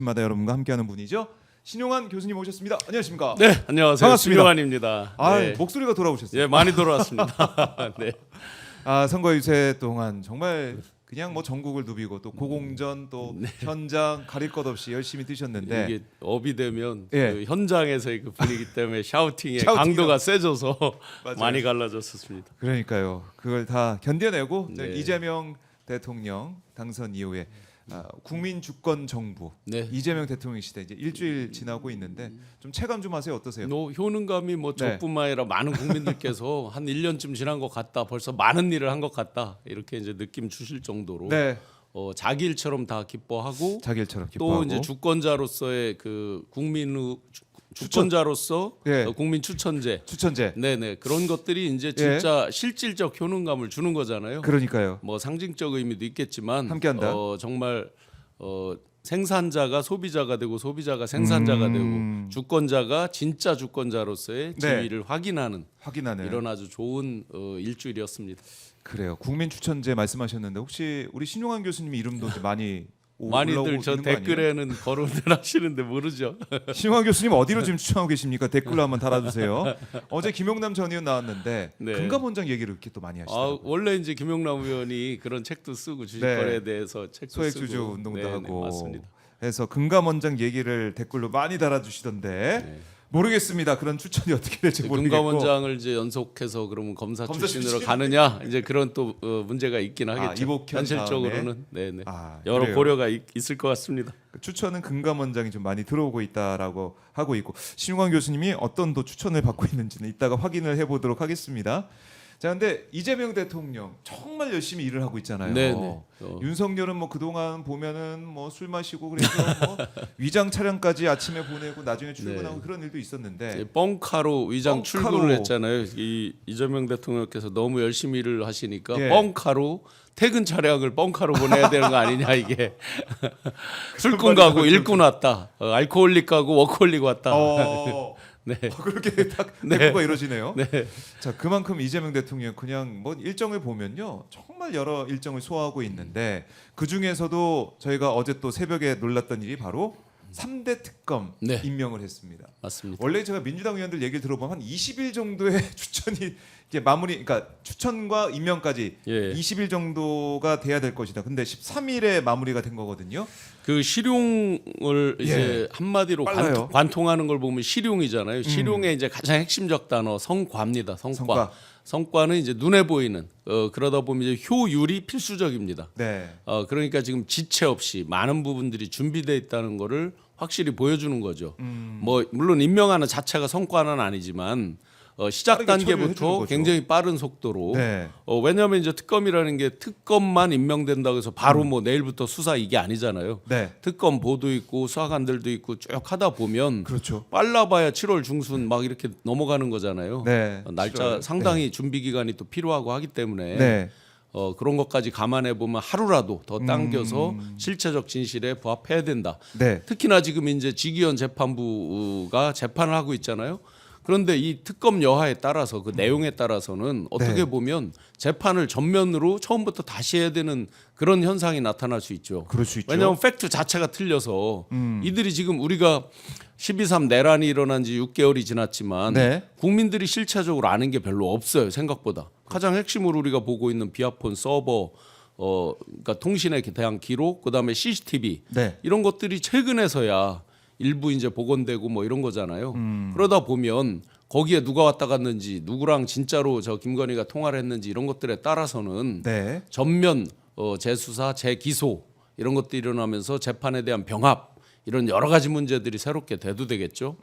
마다 여러분과 함께하는 분이죠. 신용환 교수님 오셨습니다. 안녕하십니까? 네, 안녕하세요. 반갑습니다. 신용환입니다. 아, 네. 목소리가 돌아오셨어요. 예, 많이 돌아왔습니다. 네. 아, 선거 유세 동안 정말 그냥 뭐 전국을 누비고 또 고공전 또 현장 가릴 것 없이 열심히 뛰셨는데 이게 업이 되면 예. 그 현장에서의 그 분위기 때문에 샤우팅의 샤우팅이 강도가 세져서 맞아요. 많이 갈라졌었습니다. 그러니까요. 그걸 다 견뎌내고 이제 네. 이재명 대통령 당선 이후에 국민 주권 정부 네. 이재명 대통령 시대 이제 일주일 지나고 있는데 좀 체감 좀 하세요. 어떠세요? 효능감이 뭐 네. 저뿐만 아니라 많은 국민들께서 한 1년쯤 지난 것 같다. 벌써 많은 일을 한 것 같다. 이렇게 이제 느낌 주실 정도로 네. 자기 일처럼 다 기뻐하고 자기 일처럼 기뻐하고 또 이제 주권자로서의 그 주권자로서 예. 국민 추천제 추천제. 네네 그런 것들이 이제 진짜 실질적 효능감을 주는 거잖아요. 그러니까요. 뭐 상징적 의미도 있겠지만 함께한다. 정말 생산자가 소비자가 되고 소비자가 생산자가 되고 주권자가 진짜 주권자로서의 네. 지위를 확인하는 이런 아주 좋은 일주일이었습니다. 그래요. 국민 추천제 말씀하셨는데 혹시 우리 신용환 교수님 이름도 이제 많이 많이들 올라오고 저 있는 거 아니에요? 댓글에는 거론을 하시는데 모르죠. 신용환 교수님 어디로 지금 추천하고 계십니까? 댓글로 한번 달아주세요. 어제 김용남 전 의원 나왔는데 네. 금감원장 얘기를 이렇게 또 많이 하시더라고요. 원래 이제 김용남 의원이 그런 책도 쓰고 주식거래에 대해서 책도 소액주주 쓰고 운동도 네, 하고 맞습니다. 해서 금감원장 얘기를 댓글로 많이 달아주시던데 모르겠습니다. 그런 추천이 어떻게 될지 모르겠고 금감원장을 이제 연속해서 그러면 검사 출신으로 출신? 가느냐 이제 그런 또 문제가 있긴 하겠죠. 이복현 현실적으로는 네네 여러 그래요. 고려가 있을 것 같습니다. 추천은 금감원장이 좀 많이 들어오고 있다라고 하고 있고 신용환 교수님이 어떤 또 추천을 받고 있는지는 이따가 확인을 해보도록 하겠습니다. 자, 근데 이재명 대통령 정말 열심히 일을 하고 있잖아요. 네네. 윤석열은 뭐 그동안 보면은 뭐 술 마시고 그래서 뭐 위장 차량까지 아침에 보내고 나중에 출근하고 네. 그런 일도 있었는데 뻥카로 위장 뻥카로. 출근을 했잖아요. 이재명 대통령께서 너무 열심히 일을 하시니까 예. 뻥카로 퇴근 차량을 뻥카로 보내야 되는 거 아니냐 이게 술꾼 가고 일꾼 왔다, 알코올릭 가고 워커홀릭 왔다. 네. 그렇게 딱 네. 대꾸가 이루어지네요. 네. 자, 그만큼 이재명 대통령 그냥 뭐 일정을 보면요 정말 여러 일정을 소화하고 있는데 그 중에서도 저희가 어제 또 새벽에 놀랐던 일이 바로 3대 특검 네. 임명을 했습니다. 맞습니다. 원래 제가 민주당 의원들 얘기를 들어보면 한 20일 정도의 추천이 이제 마무리, 그러니까 추천과 임명까지 예. 20일 정도가 돼야 될 것이다. 근데 13일에 마무리가 된 거거든요. 그 실용을 이제 한마디로 빨라요. 관통하는 걸 보면 실용이잖아요. 실용의 이제 가장 핵심적 단어 성과입니다. 성과. 성과는 이제 눈에 보이는 그러다 보면 이제 효율이 필수적입니다. 네. 그러니까 지금 지체 없이 많은 부분들이 준비되어 있다는 거를 확실히 보여주는 거죠. 뭐 물론 임명하는 자체가 성과는 아니지만 시작 빠르게 처리를 해주는 단계부터 거죠. 굉장히 빠른 속도로 네. 왜냐하면 이제 특검이라는 게 특검만 임명된다고 해서 바로 뭐 내일부터 수사 이게 아니잖아요. 네. 특검 보도 있고 수사관들도 있고 쭉 하다 보면 그렇죠. 빨라봐야 7월 중순 막 이렇게 넘어가는 거잖아요. 네. 날짜 7월. 상당히 준비 기간이 또 필요하고 하기 때문에 네. 그런 것까지 감안해 보면 하루라도 더 당겨서 실체적 진실에 부합해야 된다. 네. 특히나 지금 이제 지기현 재판부가 재판을 하고 있잖아요. 그런데 이 특검 여하에 따라서 그 내용에 따라서는 어떻게 네. 보면 재판을 전면으로 처음부터 다시 해야 되는 그런 현상이 나타날 수 있죠. 그럴 수 있죠. 왜냐하면 팩트 자체가 틀려서 이들이 지금 우리가 12.3 내란이 일어난 지 6개월이 지났지만 네. 국민들이 실체적으로 아는 게 별로 없어요. 생각보다. 가장 핵심으로 우리가 보고 있는 비아폰 서버 그러니까 통신에 대한 기록 그다음에 CCTV 네. 이런 것들이 최근에서야 일부 이제 복원되고 뭐 이런 거잖아요. 그러다 보면 거기에 누가 왔다 갔는지 누구랑 진짜로 저 김건희가 통화를 했는지 이런 것들에 따라서는 네. 전면 재수사, 재기소 이런 것들이 일어나면서 재판에 대한 병합 이런 여러 가지 문제들이 새롭게 대두되겠죠.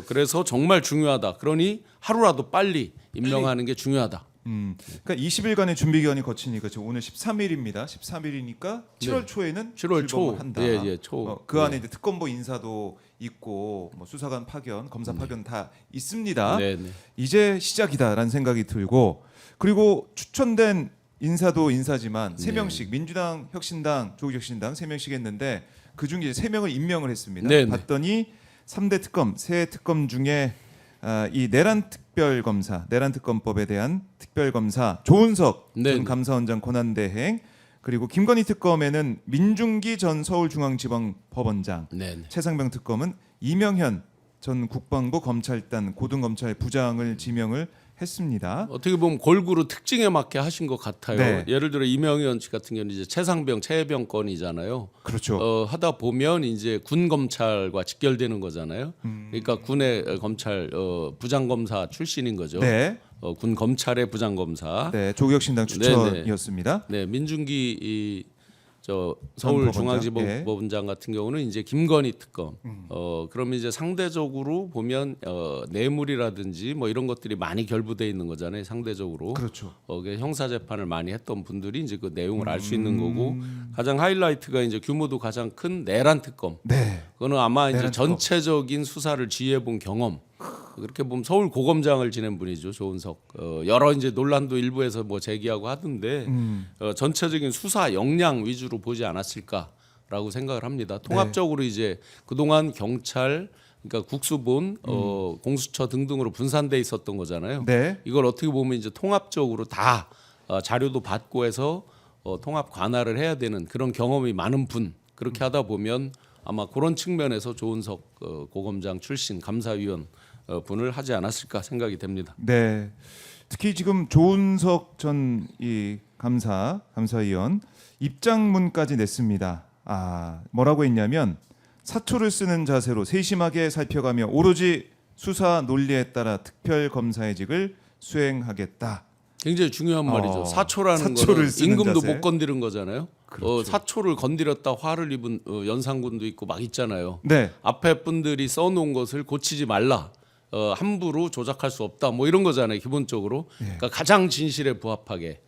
그래서 정말 중요하다. 그러니 하루라도 빨리 임명하는 게 중요하다. 그러니까 20일간의 준비 기간이 거치니까 지금 오늘 13일입니다. 13일이니까 7월 초에는 7월 초. 한다. 예, 초. 그 안에 이제 특검보 인사도 있고 뭐 수사관 파견, 검사 파견 다 있습니다. 네, 네. 이제 시작이다라는 생각이 들고 그리고 추천된 인사도 인사지만 3명씩 민주당, 혁신당, 조국혁신당 3명씩 했는데 그 중에 3명을 임명을 했습니다. 네, 네. 봤더니 3대 특검, 새 특검 중에 이 내란 특별검사, 내란 특검법에 대한 특별검사 조은석 네, 전 네. 감사원장 권한대행 그리고 김건희 특검에는 민중기 전 서울중앙지방법원장, 네. 최상병 특검은 이명현 전 국방부 검찰단 고등검찰 부장을 지명을 했습니다. 어떻게 보면 골고루 특징에 맞게 하신 것 같아요. 네. 예를 들어 이명현 씨 같은 경우는 이제 최상병 최해병 건이잖아요. 그렇죠. 하다 보면 이제 군 검찰과 직결되는 거잖아요. 그러니까 군의 검찰 부장 검사 출신인 거죠. 네, 군 검찰의 부장 검사. 네, 조국혁신당 추천이었습니다. 네, 민중기 저 법원장, 서울중앙지법원장 같은 경우는 이제 김건희 특검. 그러면 이제 상대적으로 보면 뇌물이라든지 뭐 이런 것들이 많이 결부돼 있는 거잖아요. 상대적으로. 그렇죠. 형사 재판을 많이 했던 분들이 이제 그 내용을 알 수 있는 거고 가장 하이라이트가 이제 규모도 가장 큰 내란 특검. 네, 그거는 아마 이제 내란 특검. 전체적인 수사를 지휘해 본 경험. 그렇게 보면 서울 고검장을 지낸 분이죠, 조은석. 여러 이제 논란도 일부에서 뭐 제기하고 하던데 전체적인 수사 역량 위주로 보지 않았을까라고 생각을 합니다. 통합적으로 이제 그동안 경찰, 그러니까 국수본, 공수처 등등으로 분산돼 있었던 거잖아요. 네, 이걸 어떻게 보면 이제 통합적으로 다 자료도 받고 해서 통합 관할을 해야 되는 그런 경험이 많은 분. 그렇게 하다 보면 아마 그런 측면에서 조은석 고검장 출신 감사위원 분을 하지 않았을까 생각이 됩니다. 네. 특히 지금 조은석 전 이 감사위원 입장문까지 냈습니다. 뭐라고 했냐면 사초를 쓰는 자세로 세심하게 살펴가며 오로지 수사 논리에 따라 특별 검사의직을 수행하겠다. 굉장히 중요한 말이죠. 사초라는 사초를 거는 쓰는 임금도 자세. 못 건드린 거잖아요. 그렇죠. 사초를 건드렸다 화를 입은 연산군도 있고 막 있잖아요. 네, 앞에 분들이 써놓은 것을 고치지 말라. 함부로 조작할 수 없다. 뭐 이런 거잖아요. 기본적으로. 그러니까 가장 진실에 부합하게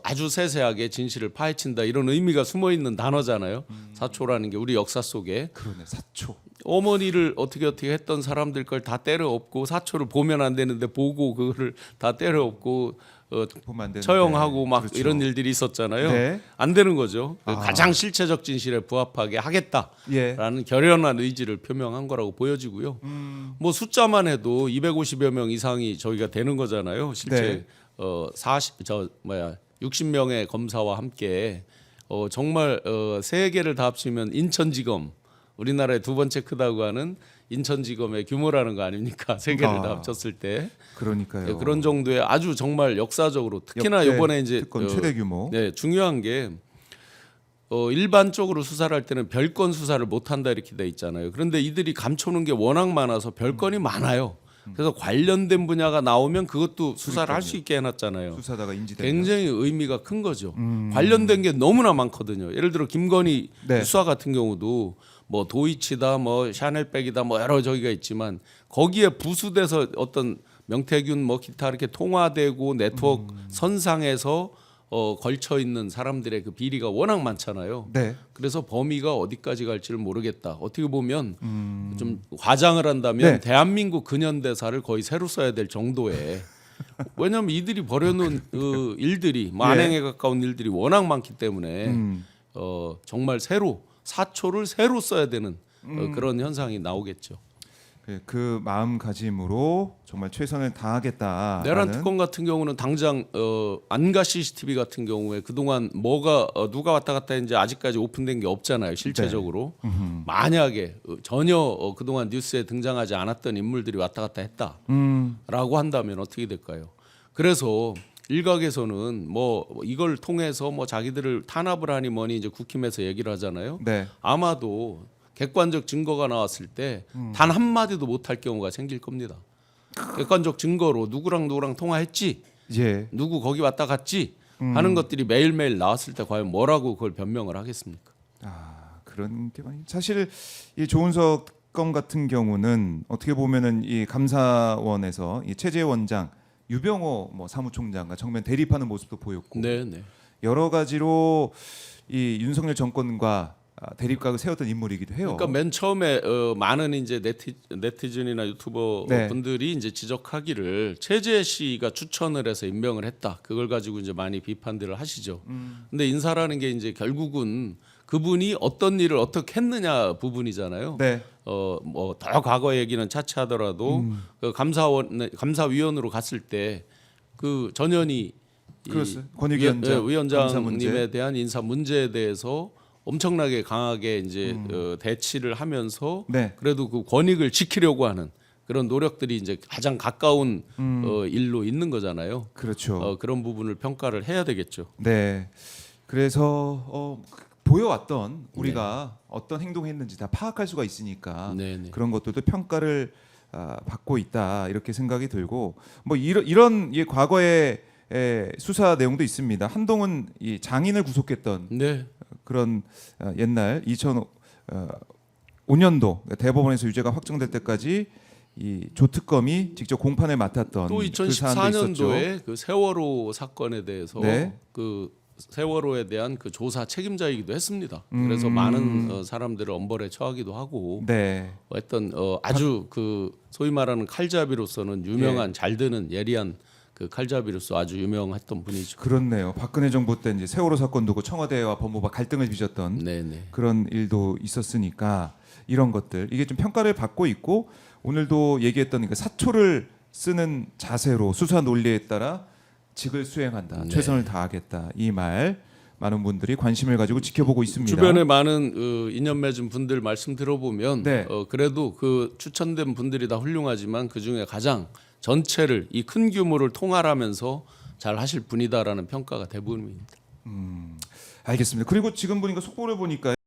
아주 세세하게 진실을 파헤친다. 이런 의미가 숨어 있는 단어잖아요. 사초라는 게 우리 역사 속에 그러네. 사초. 어머니를 어떻게 했던 사람들 걸 다 때려 엎고 사초를 보면 안 되는데 보고 그거를 다 때려 엎고 보면 안 되는데. 처형하고 막 그렇죠. 이런 일들이 있었잖아요. 네. 안 되는 거죠. 가장 실체적 진실에 부합하게 하겠다라는 예. 결연한 의지를 표명한 거라고 보여지고요. 뭐 숫자만 해도 250여 명 이상이 저희가 되는 거잖아요. 실제 네. 60명의 검사와 함께 정말 세 개를 다 합치면 인천지검 우리나라의 두 번째 크다고 하는 인천지검의 규모라는 거 아닙니까? 세 개를 다 합쳤을 때. 그러니까요. 네, 그런 정도의 아주 정말 역사적으로 특히나 역대 이번에 이제 특검 최대 규모. 네, 중요한 게 일반적으로 수사를 할 때는 별건 수사를 못 한다 이렇게 돼 있잖아요. 그런데 이들이 감춰놓은 게 워낙 많아서 별건이 많아요. 그래서 관련된 분야가 나오면 그것도 수사를 할 수 있게 해놨잖아요. 수사다가 인지되면 굉장히 의미가 큰 거죠. 관련된 게 너무나 많거든요. 예를 들어 김건희 네. 수사 같은 경우도 뭐 도이치다, 뭐 샤넬백이다, 뭐 여러 저기가 있지만 거기에 부수돼서 어떤 명태균 뭐 기타 이렇게 통화되고 네트워크 선상에서 걸쳐 있는 사람들의 그 비리가 워낙 많잖아요. 네. 그래서 범위가 어디까지 갈지를 모르겠다. 어떻게 보면 좀 과장을 한다면 네. 대한민국 근현대사를 거의 새로 써야 될 정도의 왜냐하면 이들이 벌여놓은 그 일들이 만행에 가까운 일들이 워낙 많기 때문에 정말 사초를 새로 써야 되는 그런 현상이 나오겠죠. 그 마음가짐으로 정말 최선을 다하겠다. 내란 특검 같은 경우는 당장 안가 CCTV 같은 경우에 그동안 뭐가 누가 왔다 갔다 했는지 아직까지 오픈된 게 없잖아요. 실체적으로. 만약에 전혀 그동안 뉴스에 등장하지 않았던 인물들이 왔다 갔다 했다라고 한다면 어떻게 될까요? 그래서 일각에서는 뭐 이걸 통해서 뭐 자기들을 탄압을 하니 뭐니 이제 국힘에서 얘기를 하잖아요. 네. 아마도 객관적 증거가 나왔을 때 단 한마디도 못할 경우가 생길 겁니다. 객관적 증거로 누구랑 통화했지, 예. 누구 거기 왔다 갔지 하는 것들이 매일매일 나왔을 때 과연 뭐라고 그걸 변명을 하겠습니까? 그런 게 많이 사실 이 조은석 특검 같은 경우는 어떻게 보면은 이 감사원에서 이 최재 원장, 유병호 뭐 사무총장과 정면 대립하는 모습도 보였고 네. 여러 가지로 이 윤석열 정권과 대립각을 세웠던 인물이기도 해요. 그러니까 맨 처음에 많은 이제 네티즌이나 유튜버 네. 분들이 이제 지적하기를 최재 씨가 추천을 해서 임명을 했다. 그걸 가지고 이제 많이 비판들을 하시죠. 근데 인사라는 게 이제 결국은 그분이 어떤 일을 어떻게 했느냐 부분이잖아요. 네. 뭐 더 과거 얘기는 차치하더라도 그 감사위원으로 갔을 때 그 전현희 그렇습니다. 권익위원장, 감사 위원장님에 문제. 대한 인사 문제에 대해서 엄청나게 강하게 이제 대치를 하면서 네. 그래도 그 권익을 지키려고 하는 그런 노력들이 이제 가장 가까운 일로 있는 거잖아요. 그렇죠. 그런 부분을 평가를 해야 되겠죠. 네. 그래서 보여왔던 우리가 어떤 행동했는지 다 파악할 수가 있으니까 네네. 그런 것들도 평가를 받고 있다 이렇게 생각이 들고 뭐 이런 이과거에 수사 내용도 있습니다. 한동훈 이 장인을 구속했던 네. 그런 옛날 2005년도 대법원에서 유죄가 확정될 때까지 이 조특검이 직접 공판을 맡았던 또 그 사안도 있었죠. 2014년도에 그 세월호 사건에 대해서 네. 그 세월호에 대한 그 조사 책임자이기도 했습니다. 그래서 많은 사람들을 엄벌에 처하기도 하고 네. 했던 아주 그 소위 말하는 칼잡이로서는 유명한 잘 드는 예리한 그 칼잡이로서 아주 유명했던 분이죠. 그렇네요. 박근혜 정부 때 이제 세월호 사건도 그 청와대와 법무부가 갈등을 빚었던 네네. 그런 일도 있었으니까 이런 것들 이게 좀 평가를 받고 있고 오늘도 얘기했던 그 사초를 쓰는 자세로 수사 논리에 따라 직을 수행한다. 네. 최선을 다하겠다. 이 말 많은 분들이 관심을 가지고 지켜보고 있습니다. 주변에 많은 인연 맺은 분들 말씀 들어보면 네. 그래도 그 추천된 분들이 다 훌륭하지만 그 중에 가장 전체를 이 큰 규모를 통할하면서 잘 하실 분이다라는 평가가 대부분입니다. 알겠습니다. 그리고 지금 보니까 속보를 보니까